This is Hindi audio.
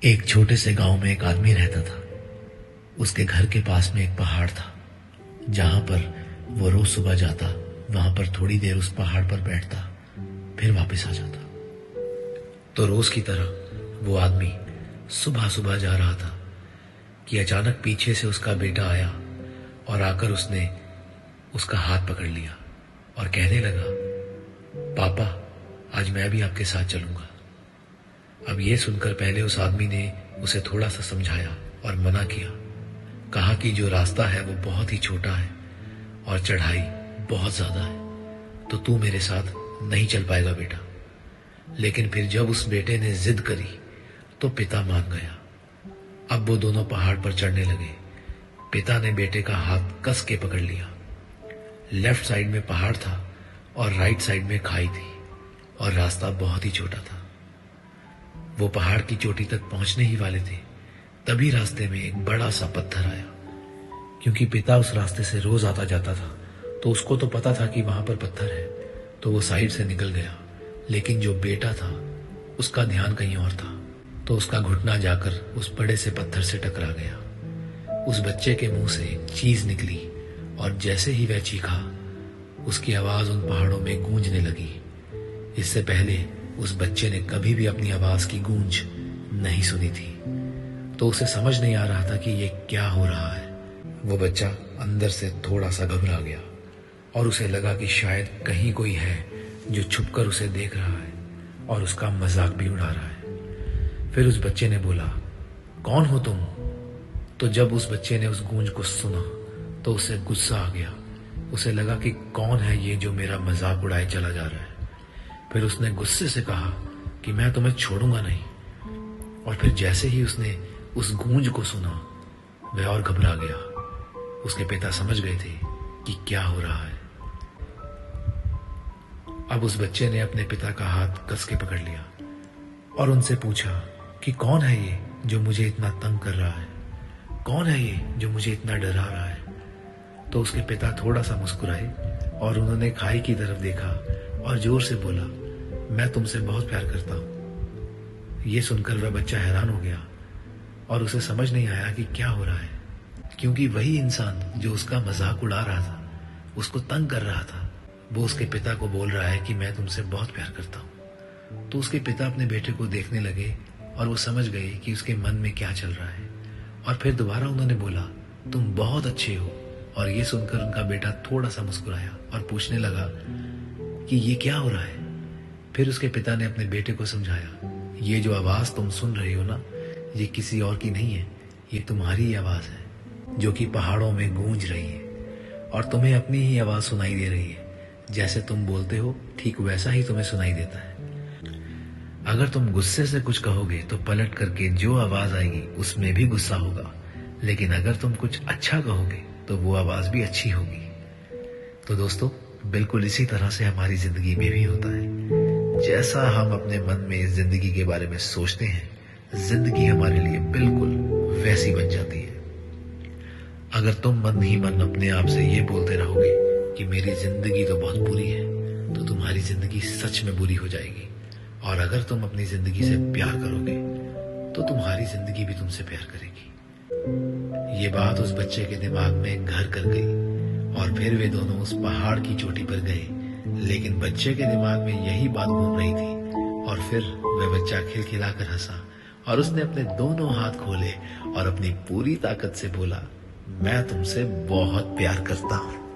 एक छोटे से गांव में एक आदमी रहता था। उसके घर के पास में एक पहाड़ था, जहां पर वो रोज सुबह जाता, वहां पर थोड़ी देर उस पहाड़ पर बैठता, फिर वापस आ जाता। तो रोज की तरह वो आदमी सुबह सुबह जा रहा था कि अचानक पीछे से उसका बेटा आया और आकर उसने उसका हाथ पकड़ लिया और कहने लगा, पापा, आज मैं भी आपके साथ चलूंगा। अब ये सुनकर पहले उस आदमी ने उसे थोड़ा सा समझाया और मना किया। कहा कि जो रास्ता है वो बहुत ही छोटा है और चढ़ाई बहुत ज्यादा है, तो तू मेरे साथ नहीं चल पाएगा बेटा। लेकिन फिर जब उस बेटे ने जिद करी तो पिता मान गया। अब वो दोनों पहाड़ पर चढ़ने लगे। पिता ने बेटे का हाथ कस के पकड़ लिया। लेफ्ट साइड में पहाड़ था और राइट साइड में खाई थी और रास्ता बहुत ही छोटा था। वो पहाड़ की चोटी तक पहुंचने ही वाले थे, तभी रास्ते में एक बड़ा सा पत्थर आया। क्योंकि पिता उस रास्ते से रोज आता जाता था, तो उसको तो पता था कि वहां पर पत्थर है, तो वो साइड से निकल गया। लेकिन जो बेटा था उसका ध्यान कहीं और था, तो उसका घुटना जाकर उस बड़े से पत्थर से टकरा गया। उस बच्चे के मुंह से एक चीज निकली और जैसे ही वह चीखा, उसकी आवाज उन पहाड़ों में गूंजने लगी। इससे पहले उस बच्चे ने कभी भी अपनी आवाज की गूंज नहीं सुनी थी, तो उसे समझ नहीं आ रहा था कि ये क्या हो रहा है। वो बच्चा अंदर से थोड़ा सा घबरा गया और उसे लगा कि शायद कहीं कोई है जो छुपकर उसे देख रहा है और उसका मजाक भी उड़ा रहा है। फिर उस बच्चे ने बोला, कौन हो तुम? तो जब उस बच्चे ने उस गूंज को सुना तो उसे गुस्सा आ गया। उसे लगा कि कौन है ये जो मेरा मजाक उड़ाए चला जा रहा है। फिर उसने गुस्से से कहा कि मैं तुम्हें छोड़ूंगा नहीं। और फिर जैसे ही उसने उस गूंज को सुना, वह और घबरा गया। उसके पिता समझ गए थे कि क्या हो रहा है। अब उस बच्चे ने अपने पिता का हाथ कस के पकड़ लिया और उनसे पूछा कि कौन है ये जो मुझे इतना तंग कर रहा है? कौन है ये जो मुझे इतना डरा रहा है? तो उसके पिता थोड़ा सा मुस्कुराए और उन्होंने खाई की तरफ देखा और जोर से बोला, मैं तुमसे बहुत प्यार करता हूं। ये सुनकर वह बच्चा हैरान हो गया और उसे समझ नहीं आया कि क्या हो रहा है, क्योंकि वही इंसान जो उसका मजाक उड़ा रहा था, उसको तंग कर रहा था, वो उसके पिता को बोल रहा है कि मैं तुमसे बहुत प्यार करता हूं। तो उसके पिता अपने बेटे को देखने लगे और वो समझ गए कि उसके मन में क्या चल रहा है। और फिर दोबारा उन्होंने बोला, तुम बहुत अच्छे हो। और ये सुनकर उनका बेटा थोड़ा सा मुस्कुराया और पूछने लगा कि ये क्या हो रहा है। फिर उसके पिता ने अपने बेटे को समझाया, ये जो आवाज तुम सुन रहे हो ना, ये किसी और की नहीं है, ये तुम्हारी ही आवाज है जो कि पहाड़ों में गूंज रही है और तुम्हें अपनी ही आवाज सुनाई दे रही है। जैसे तुम बोलते हो ठीक वैसा ही तुम्हें सुनाई देता है। अगर तुम गुस्से से कुछ कहोगे तो पलट करके जो आवाज आएगी उसमें भी गुस्सा होगा, लेकिन अगर तुम कुछ अच्छा कहोगे तो वो आवाज भी अच्छी होगी। तो दोस्तों, बिल्कुल इसी तरह से हमारी जिंदगी में भी होता है। जैसा हम अपने मन में इस जिंदगी के बारे में सोचते हैं, जिंदगी हमारे लिए बिल्कुल वैसी बन जाती है। अगर तुम मन ही मन अपने आप से ये बोलते रहोगे कि मेरी जिंदगी तो बहुत बुरी है, तो तुम्हारी जिंदगी सच में बुरी हो जाएगी। और अगर तुम अपनी जिंदगी से प्यार करोगे तो तुम्हारी जिंदगी भी तुमसे प्यार करेगी। ये बात उस बच्चे के दिमाग में घर कर गई और फिर वे दोनों उस पहाड़ की चोटी पर गए। लेकिन बच्चे के दिमाग में यही बात घूम रही थी और फिर वह बच्चा खिलखिलाकर हंसा और उसने अपने दोनों हाथ खोले और अपनी पूरी ताकत से बोला, मैं तुमसे बहुत प्यार करता हूं।